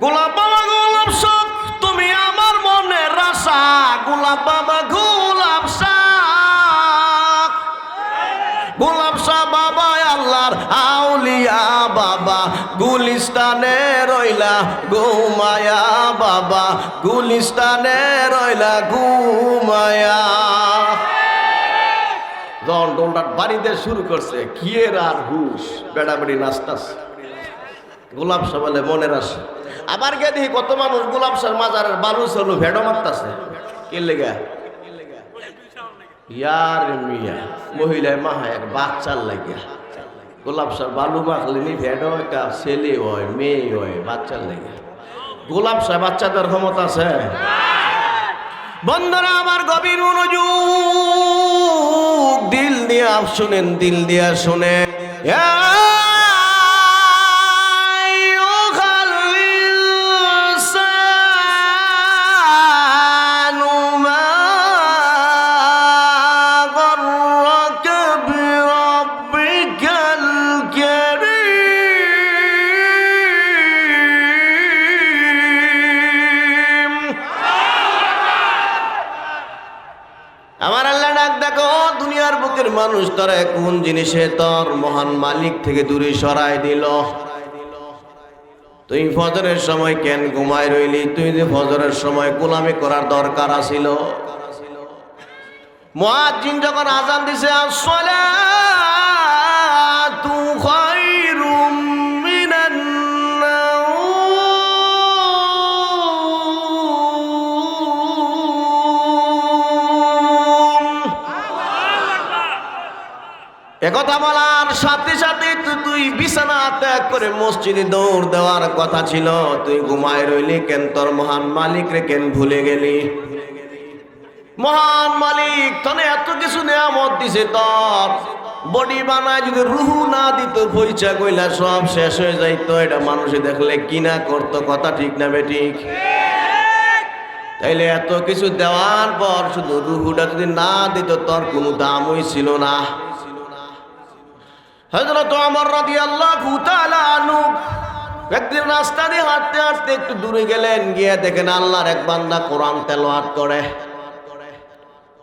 গোলাপ বাবা গোলাপ শাহ তুমি আমার মনের আশা, গোলাপ বাবা গোলাপ শাহ, গোলাপ শাহ বাবা আল্লাহর আউলিয়া বাবা, গুলিস্তানে রইলা ঘুমায়া বাবা, গুলিস্তানে রইলা ঘুমায়া। যখন ডোলটার বাড়িতে শুরু করছে কিয়ের আর হুশ, বেড়াবেড়ি নাস্তাস, গোলাপ শাহ বলে মনের আসে। আবার গিয়ে দেখি কত মানুষ গোলাপ শাহ মাজারের বালু চলু ভেড়ো মারতাছে। কে লেগা? ইয়ার মিয়া মহিলায় মাহা এক বাচ্চার লাগিয়া গোলাপ শাহ বালু মাখলেনি ভেড়ো একটা ছেলে হয় মেয়ে হয় বাচ্চার লাগে। গোলাপ শাহ বাচ্চাদের ক্ষমতা আছে? বন্ধুরা আমার গভীর মনোযোগ দিল দিয়া শুনেন, দিল দিয়া শুনে। মানুষ তারা কোন জিনিসে তোর মহান মালিক থেকে দূরে সরাই দিল? তুই ফজরের সময় কেন ঘুমায় রইলি? তুই যে ফজরের সময় গোলামি করার দরকার আছিল। মুয়াজ্জিন যখন আজান দিছে আসসালাতু খায়রুম মিনান একথা বলার সাথে সাথে তুই বিছানা ত্যাগ করে মসজিদে দৌড় দেওয়ার কথা ছিল। তুই ঘুমায় রইলি কেন? তোর মহান মালিক রে কেন ভুলে গেলি? মহান মালিক তোনে এত কিছু নিয়ামত দিছে, তোর বডি বানায় যদি রুহু না দিত পয়সা কইলা সব শেষ হয়ে যাইতো। এটা মানুষে দেখলে কিনা করতো, কথা ঠিক না বেঠিক? তাইলে এত কিছু দেওয়ার পর শুধু রুহুটা যদি না দিত তোর কোনো দামই ছিল না। হযরত ওমর রাদিয়াল্লাহু তাআলা আনহু একদিন রাস্তা দিয়ে হাঁটতে হাঁটতে একটু দূরে গেলেন, গিয়ে দেখেন আল্লাহর এক বান্দা কোরআন তেলাওয়াত করে।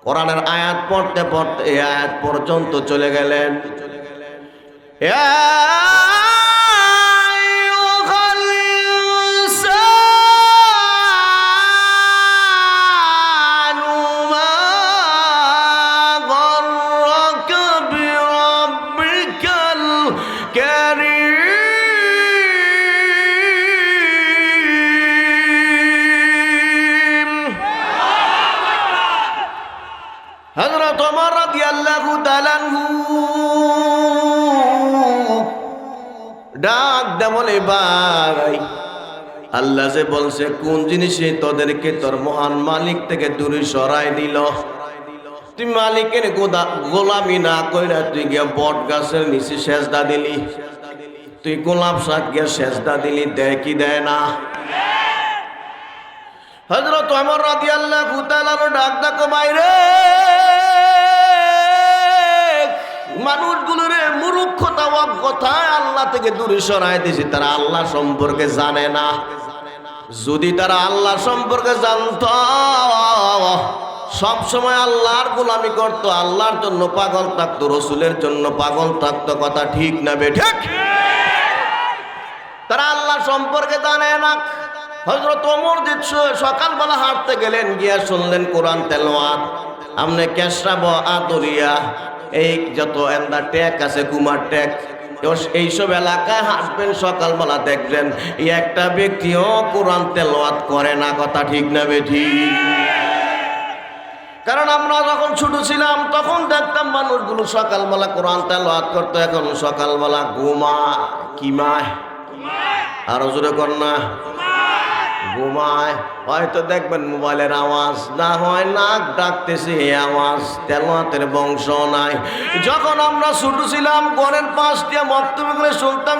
কোরআনের আয়াত পড়তে পড়তে এই আয়াত পর্যন্ত চলে গেলেন। হযরত ওমর রাদিয়াল্লাহু তাআলা আনহু ডাক দে বলে, ভাই আল্লাহ যে বলছে কোন জিনিসে তোদেরকে তোর মহান মালিক থেকে দূরে সরাই দিল, তুই মালিকের গোলামি না কইরা তুই গিয়া বট গাছের নিচে সেজদা দিলি, তুই গোলাপ শাহ গিয়া সেজদা দিলি, দেয় কি দেয় না? হযরত ওমর রাদিয়াল্লাহু তাআলা ডাক ডাকো বাইরে মানুষগুলোরে মূর্খতা কথায় আল্লাহ থেকে দূরে সরাই দিয়েছে। তারা আল্লাহ সম্পর্কে জানে না। যদি তারা আল্লাহ সম্পর্কে জানত সব সময় আল্লাহর গোলামি করতো, আল্লাহর জন্য পাগল থাকতো, রসুলের জন্য পাগল থাকতো, কথা ঠিক না বেঠিক? তারা আল্লাহ সম্পর্কে জানে না। হযরত ওমর যে সকালবেলা হাঁটতে গেলেন, গিয়া শুনলেন কোরআন তেলাওয়াত। আমনে কেশরাব আদরিয়া এই যত এন্দা ট্যাক আছে কুমার ট্যাক, এইসব এলাকায় হাঁটবেন সকালবেলা দেখবেন এই একটা ব্যক্তিও কোরআন তেলাওয়াত করে না, কথা ঠিক না বেঠিক? কারণ আমরা যখন ছোট ছিলাম তখন দেখতাম মানুষগুলো সকালবেলা কোরআন তেলাওয়াত করতো, এখন সকালবেলা ঘুমায়। কিমায়? আরো জোরে কর না, ঘুমায়। হয়তো দেখবেন মোবাইলের আওয়াজ, না হয় নাক ডাকতেছে আওয়াজ, তেলাওয়াতের বংশ নাই। যখন আমরা ছোট ছিলাম ঘরের পাশ দিয়ে মক্তবে করে শুনতাম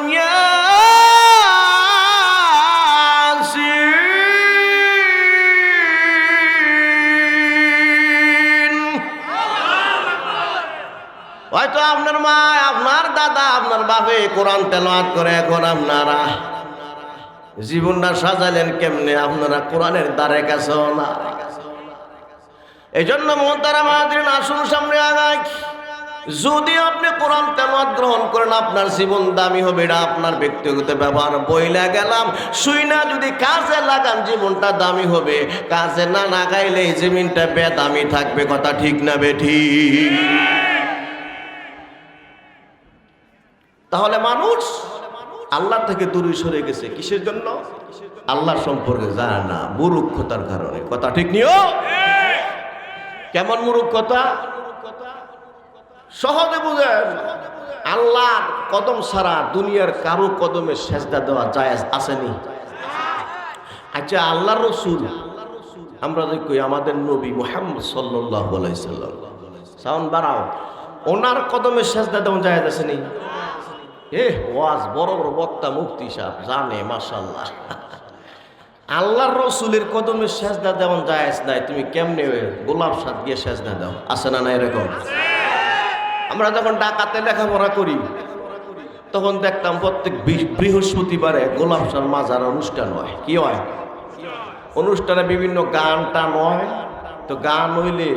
হয়তো আপনার মা, আপনার দাদা, আপনার বাপে কোরআন তেলাওয়াত করে, এখন আপনারা জীবনটা সাজাইলেন কেমনে? আপনারা কোরআনের দ্বারে কাছেও না। এই জন্য মোহতারাম হাজরিন, আসুন সামনে আগাই। যদি আপনি কোরআন তেলাওয়াত গ্রহণ করেন, আপনার জীবন দামি হবে। এটা আপনার ব্যক্তিগত ব্যবহার বইলা গেলাম। শুই না যদি কাজে লাগান, জীবনটা দামি হবে। কাজে না লাগাইলে এই জমিনটা বেদামি থাকবে। কথা ঠিক না বেঠিক? তাহলে মানুষ আল্লাহ থেকে দূরে সরে গেছে কিসের জন্য? আল্লাহ সম্পর্কে জানে না, মূর্খতার কারণে। কথা ঠিক নিও। কেমন মূর্খতা? সহজে বুঝেন, আল্লাহর কদম ছাড়া দুনিয়ার কারো কদমে সেজদা দেওয়া জায়েজ আসেনি? আচ্ছা, আল্লাহর রাসূল আমরা দেখি, আমাদের নবী মুহাম্মদ সাল্লাল্লাহু আলাইহি সাল্লাম, সাউন্ড বাড়াও, ওনার কদমে সেজদা দেওয়া জায়েজ আসেনি? ওয়াজ বড় বড় বক্তা মুফতি সাহেব জানে, মাশাআল্লাহ। আল্লাহর রাসূলের কদমে সেজদা দেওয়া জায়েজ নাই, তুমি কেমনে গোলাপ সাদ গিয়ে সেজদা দাও? আছে না? না এরকম? আমরা যখন ঢাকাতে লেখাপড়া করি তখন দেখতাম প্রত্যেক বৃহস্পতিবারে গোলাপ সার মাজার অনুষ্ঠান হয়। কি হয়? অনুষ্ঠানে বিভিন্ন গান টান হয়। তো গান হইলে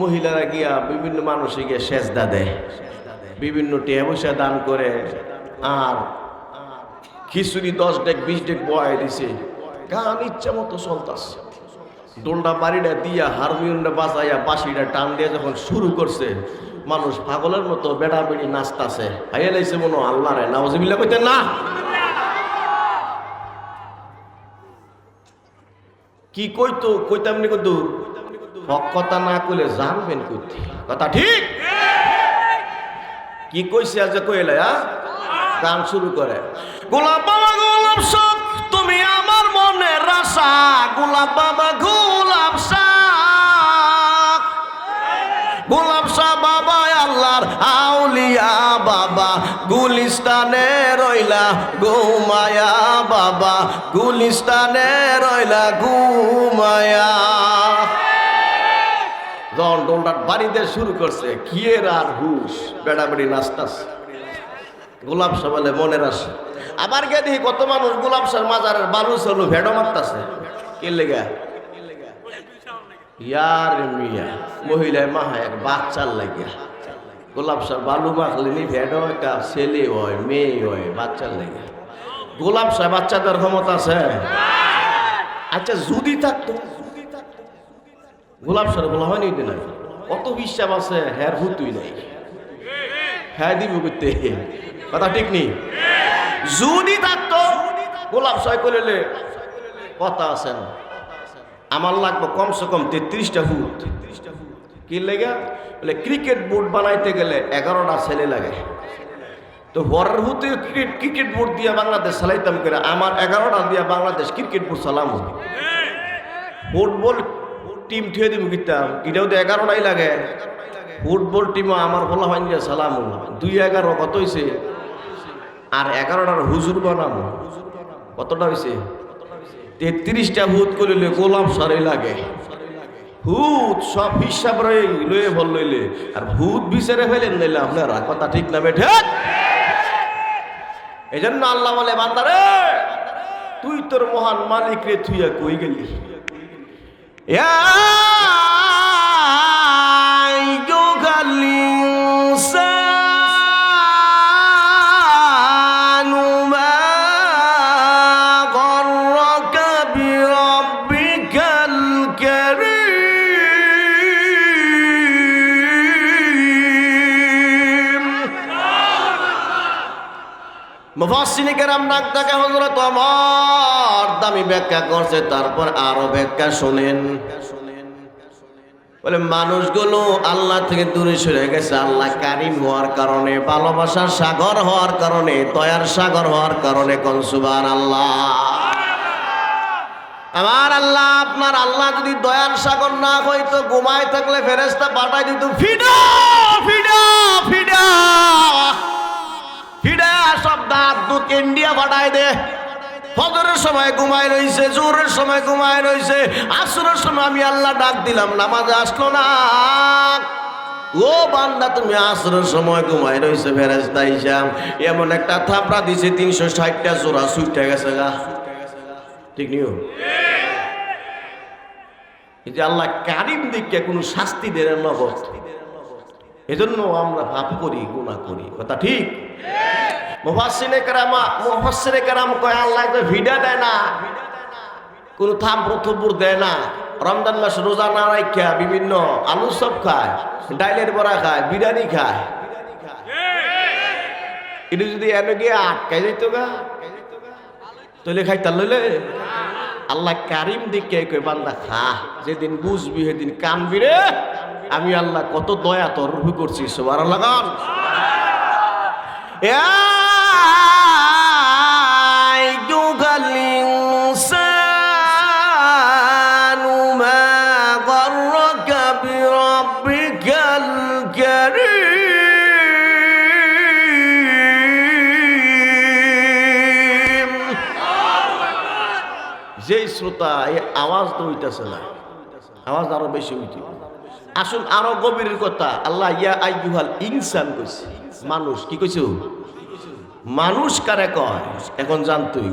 মহিলারা গিয়া বিভিন্ন মানুষে গিয়ে সেজদা দেয়, বিভিন্ন টিয়া পয়সা দান করে। আর খিচুড়ি 10 ডেক 20 ডেক বয় দিছে, গান ইচ্ছা মতো চলতেছে। ডোলটা বাড়িটা দিয়া, হারমোনিয়ামটা বাজাইয়া, বাঁশিটা টান দিয়ে যখন শুরু করছে, মানুষ পাগলের মতো বেড়া বেড়ি নাচতাছে। হাইয়া লাইছে মনো আল্লাহ রে, নাউজুবিল্লাহ কইতেন না? কি কইতো? কইতাম নি কত হক কথা না কইলে জানবেন কইতে। কথা ঠিক? কি কইছে আজ কইলে? গান শুরু করে, গোলাপ বাবা গোলাপ শাহ তুমি আমার মনের আশা, গোলাপ বাবা গোলাপ শাহ, গোলাপ শাহ বাবা আল্লাহর আউলিয়া বাবা, গুলিস্তানে রইলা ঘুমায়া বাবা, গুলিস্তানে রইলা ঘুমায়া। যখন ডোলটা বাড়িতে শুরু করছে, কিয়ের আর হুশ, বেড়া বেড়ি নাচতাস। গোলাপ শাহ বলে মনের আসে। আবার গে দেখি কত মানুষ গোলাপ শাহ মাজারের বালু চলু ভেড়ো মারতাছে। কি লেগা? ইয়ার মিয়া, মহিলায় মাহা এক বাচ্চার লাগিয়া। গোলাপ শাহ বালু মাখলে নি ভেড়ো একটা ছেলে হয়, মেয়ে হয়, বাচ্চার লেগে। গোলাপ শাহ বাচ্চাদের ক্ষমতা আছে? আচ্ছা, যদি থাকতো গোলাপ শাহ বলা হয়নি দিন, কত বিশ্বাস আছে হ্যার হুতুই নাই, হ্যাঁ দিব করতে। কথা ঠিক নেই? যদি থাকতো গোলাপ শাহ করলে কথা আছেন, আমার লাগবে কমসে কম 33টা ফুট। কি লেগে? বলে ক্রিকেট বোর্ড বানাইতে গেলে 11টা ছেলে লাগে। তো বরের হুতে ক্রিকেট বোর্ড দিয়ে বাংলাদেশ চালাইতাম করে, আমার 11টা দিয়ে বাংলাদেশ ক্রিকেট বোর্ড চালাম। ফুটবল টিম থুয়ে দিব কিতাম, এটাও তো 11টাই লাগে। ফুটবল টিমও আমার বলা হয় যে সালাম 2-11 কত হয়েছে? আর 11টার হুজুর বানাবো, কতটা হয়েছে? 33টা ভূত করলে গোলাপ সারে লাগে। ভূত সব হিসাব লয়ে ভল লইলে, আর ভূত বিচারে ফেলেন নিলে আপনারা। কথা ঠিক না বেঠে? এই জন্য আল্লাহ বলে, বান্দারে তুই তোর মহান মালিক রে থুইয়া কই গেলি? মুফাসসিরিনে কেরাম ডাক থাকে, হযরত ওমর দামি ব্যাখ্যা করছে, তারপর আরো ব্যাখ্যা শুনেন। বলে মানুষগুলো আল্লাহ থেকে দূরে সরে গেছে। আল্লাহ কারীম হওয়ার কারণে, ভালোবাসার সাগর হওয়ার কারণে, দয়ার সাগর হওয়ার কারণে। কোন সুবহানাল্লাহ। আমার আল্লাহ, আপনার আল্লাহ যদি দয়ার সাগর না হইতো, ঘুমায় থাকলে ফেরেশতা পাঠাই দিত, ফিডা ফিডা ফিডা ফিডা, সব দাঁত দুধ ইন্ডিয়া পাঠাই দে। ফজরের সময় ঘুমায় রইছে, জোহরের সময় ঘুমায় রইছে, আসরের সময় আমি আল্লাহ ডাক দিলাম, নামাজে আসলো না। ও বান্দা, তুমি আসরের সময় ঘুমায় রইছে, ফেরেশতা হিসাব এমন একটা থাপড়া দিছে 360টা জোড়া ছুটে গেছে গা। ঠিক নিও। এই যে আল্লাহ কারিম দিককে কোনো শাস্তি দেন নগদ, এজন্য আমরা পাপ করি, গুনাহ করি, কথা ঠিক। মুফাসসিরে কেরাম কয় আল্লাহ তো ভিডা দেয় না, কোনো থাপ্পড় দেয় না। রমজান মাস রোজা না রাখা বিভিন্ন আলু সব খায়, ডাইলের বড়া খায়, বিরিয়ানি খায়। এটা যদি এনে গিয়ে আটকাই যেত গা তাহলে খাইতার লইলে আল্লাহ কারিম দিকে কই বান্দা খা, যেদিন বুঝবি সেদিন কানবি রে, আমি আল্লাহ কত দয়া তোর উপর করছি। সুবহানাল্লাহ গান। যেই শ্রোতা এই আওয়াজ তো হইতেছে না, আওয়াজ আরো বেশি হইতে। আসুন আরো গভীরের কথা, আল্লাহ ইয়া আইয়ুহাল ইনসান কইছে, মানুষ কি কইছে? মানুষ কারে কয় এখন জানতেই।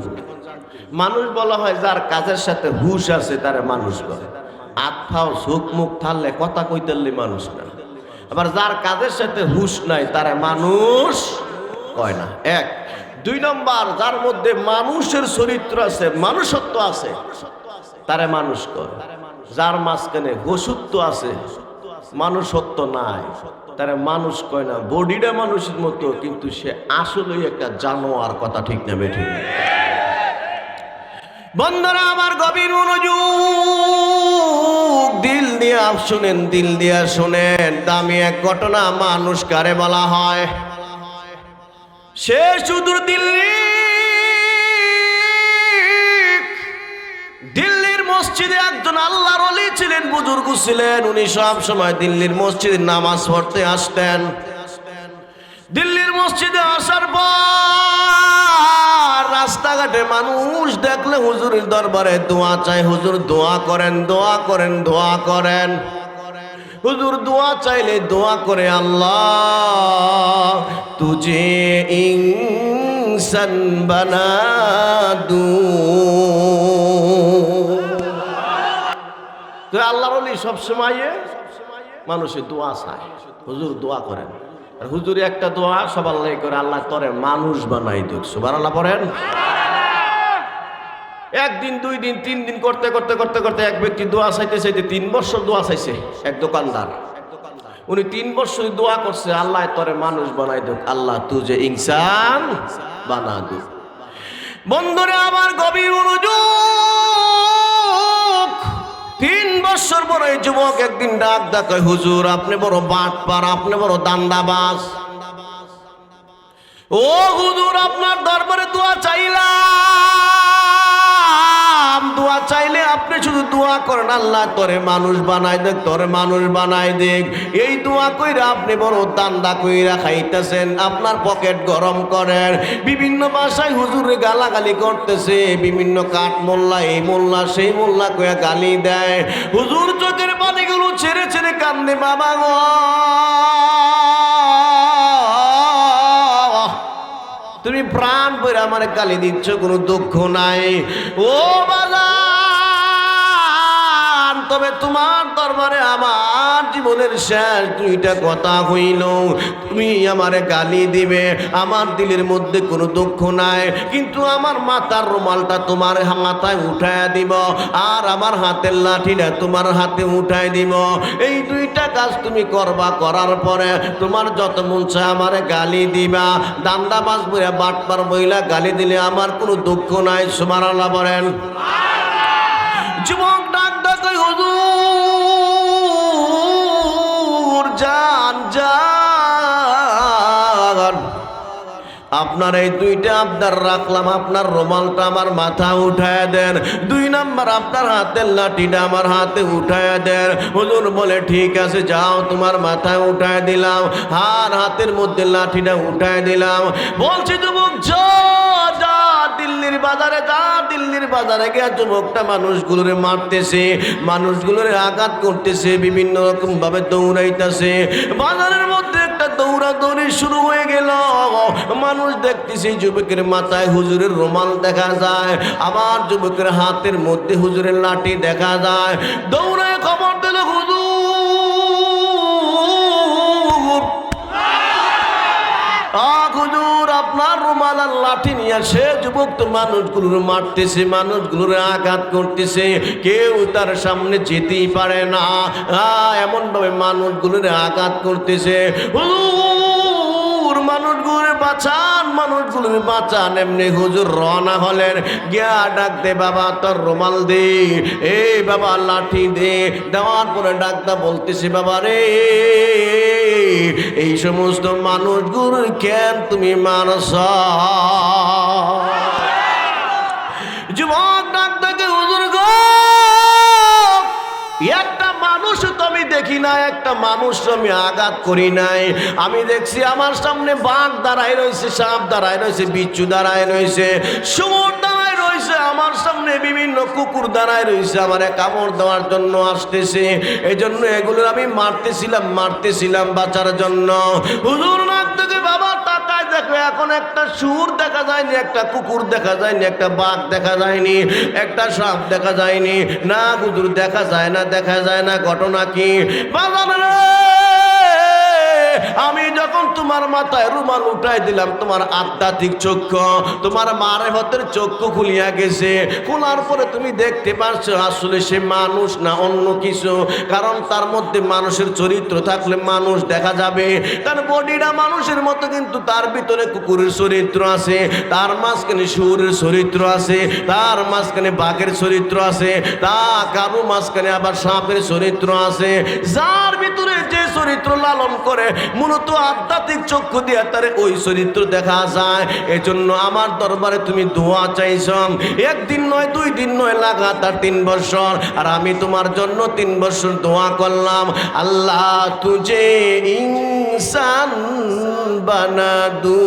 মানুষ বলা হয় যার কাজের সাথে হুশ আছে তারে মানুষ কয়। আত্মাও চোখ মুখ থাকলে কথা কইতেলে মানুষ না। আবার যার কাজের সাথে হুশ নাই তারে মানুষ কয় না। এক। দুই নম্বর, যার মধ্যে মানুষের চরিত্র আছে, মানুষত্ব আছে, তারে মানুষ কয়। যার মাঝখানে পশুত্ব আছে, মানুষত্ব নাই, তারে মানুষ কয় না। বডিটা মানুষের মতো কিন্তু সে আসলেই একটা জানোয়ার, কথা ঠিক না বেঠিক? বন্ধুরা আমার গভীর মনোযোগ, দিল দিয়ে শুনেন, দিল দিয়ে শোনেন। দামি এক ঘটনা। মানুষ কারে বলা হয়? সে সুদূর দিল্লির মসজিদে একজন আল্লাহর ওলি ছিলেন, বুজুর্গ ছিলেন। উনি সব সময় দিল্লির মসজিদে নামাজ পড়তে আসতেন। দিল্লির মসজিদে আসার পর রাস্তাঘাটে মানুষ দেখলে হুজুরের দরবারে দোয়া চাই, হুজুর দোয়া করেন, দোয়া করেন, দোয়া করেন। হুজুর দোয়া চাইলে দোয়া করে, আল্লাহ তুঝে ইনসান বানা দু। তো আল্লাহর ওলি সবসময় মানুষের দোয়া চায়, হুজুর দোয়া করেন। আর হুজুরে একটা দোয়া সবার লাগে করে, আল্লাহ তোরে মানুষ বানাই দিক। সুবহানাল্লাহ পড়েন। একদিন, দুই দিন, তিন দিন করতে করতে করতে করতে এক ব্যক্তি দোয়া চাইতে চাইতে 3 বছর দোয়া চাইছে। এক দোকানদার, উনি 3 বছর দোয়া করছে, আল্লাহ তোরে মানুষ বানাই দিক, আল্লাহ তুঝে ইনসান বানা দিক। বন্ধুরে আমার গভীর মনোযোগ, 3 বছর পরে যুবক একদিন ডাক ডাকায়, হুজুর আপনি বড় বাটপার, আপনি বড় দান্দাবাজ। ও হুজুর আপনার দরবারে দোয়া চাইলাম, দোয়া চাইলে আপনি শুধু দোয়া করেন, আল্লাহ তোরে মানুষ বানাই দেখ, তোরে মানুষ বানাই দেখ। এই দোয়া কইরা আপনি বড় দান্দা কইরা খাইতেছেন, আপনার পকেট গরম করেন। বিভিন্ন ভাষায় হুজুরে গালাগালি করতেছে, বিভিন্ন কাঠ মোল্লা, এই মোল্লা সেই মোল্লা কইয়া গালি দেয়। হুজুর চোখের পানিগুলো ছেড়ে ছেড়ে কান্দে, বাবা গো তুমি প্রাণ বইরা আমার গালি দিচ্ছ, কোনো দুঃখ নাই। ও বাজান, তবে তোমার দরবারে আমার জীবনের শেষ 2টা কথা হইল, তুমি আমারে গালি দিবে, আমার দিলের মধ্যে কোনো দুঃখ নাই, কিন্তু আমার মাথার রুমালটা তোমার মাথায় উঠায় দিব, আর আমার হাতের লাঠিটা তোমার হাতে উঠায় দিব। এই 2টা কাজ তুমি করবা, করার পরে তোমার যত মন চায় আমারে গালি দিবা। দান্দাবাজ বইলা, বাটপার বইলা গালি দিলে আমার কোনো দুঃখ নাই। সুবহানাল্লাহ বলেন। যুবক ডাক ডাকাই, হুজুর জান জান, আপনার এই 2টা আবদার রাখলাম, আপনার রুমালটা আমার মাথা উঠায় দেন। 2 নাম্বার, আপনার হাতের লাঠিটা আমার হাতে উঠায় দেন। হুজুর বলে ঠিক আছে, যাও তোমার মাথায় উঠায় দিলাম, আর হাতের মধ্যে লাঠিটা উঠায় দিলাম। বলছি যুবক যা দিল্লির বাজারে যা, দিল্লির বাজারে গিয়ে যুবকটা মানুষগুলোরে মারতেছে, মানুষগুলোরে আঘাত করতেছে, বিভিন্ন রকম ভাবে দৌড়াইতেছে। বাজারের মধ্যে একটা দৌড়াদৌড়ি শুরু হয়ে গেল। মানুষ দেখতেছে যুবকের মাথায় হুজুরের রুমাল দেখা যায়, আবার যুবকের হাতের মধ্যে হুজুরের লাঠি দেখা যায়। দৌড়ে খবর দিল, হুজুর আপনার রুমাল আর লাঠি নিয়ে সে যুবক তো মানুষগুলোর মারতেছে, মানুষগুলোর আঘাত করতেছে, কেউ তার সামনে যেতেই পারে না, এমন ভাবে মানুষগুলোর আঘাত করতেছে। হুজুর মানুষগুলোর বাঁচান, মানুষগুলোর বাঁচান। এমনি হুজুর রওনা হলেন, গিয়া ডাকতে বাবা তোর রুমাল দে, এই বাবা লাঠি দে। দেওয়ার পরে ডাকটা বলতেছে বাবা রে এই সমস্ত মানুষগুলো কেন তুমি মারছ? যুবক ডাকটাকে হুজুর গো একটা মানুষ তো আমি দেখি না, একটা মানুষ আমি আঘাত করি নাই। আমি দেখছি আমার সামনে বাঘ দাঁড়ায় রয়েছে, সাপ দাঁড়ায় রয়েছে, বিচ্ছু দাঁড়ায় রয়েছে, শুয়োর দাঁড়ায় রয়েছে, আমার সামনে বিভিন্ন কুকুর দাঁড়ায় রয়েছে, আমার কামড় দেওয়ার জন্য আসতেছে। এই জন্য এগুলো আমি মারতেছিলাম বাঁচার জন্য। হুজুর নাক থেকে বাবা তাকায় দেখো, এখন একটা শুয়োর দেখা যায়নি, একটা কুকুর দেখা যায়নি, একটা বাঘ দেখা যায়নি, একটা সাপ দেখা যায়নি। না হুজুর দেখা যায় না, দেখা যায় না। ঘটনা কি? আমি যখন তোমার মাথায় রুমাল উঠাই দিলাম, তোমার আধ্যাত্মিক চক্ষু, তোমার মারেফতের চক্ষু খুলিয়া গেছে। খোলার পরে তুমি দেখতে পারছো আসলে সে মানুষ না অন্য কিছু। কারণ তার মধ্যে মানুষের চরিত্র থাকলে মানুষ দেখা যাবে, তার বডিটা মানুষের মতো, কিন্তু তার ভিতরে কুকুরের চরিত্র আছে, তার মাঝখানে শুয়োরের চরিত্র আছে, তার মাঝখানে বাঘের চরিত্র আছে, তা কারো মাঝখানে আবার সাপের চরিত্র আছে। যার ভিতরে যে চরিত্র লালন করে মূলত আধ্যাত্মিক চক্ষু দিয়ে তার ওই চরিত্র দেখা যায়। এজন্য আমার দরবারে তুমি দোয়া চাইছ, একদিন নয়, 2 দিন নয়, লাগাতার 3 বছর। আর আমি তোমার জন্য 3 বছর দোয়া করলাম, আল্লাহ তুঝে ইনসান বানা দু।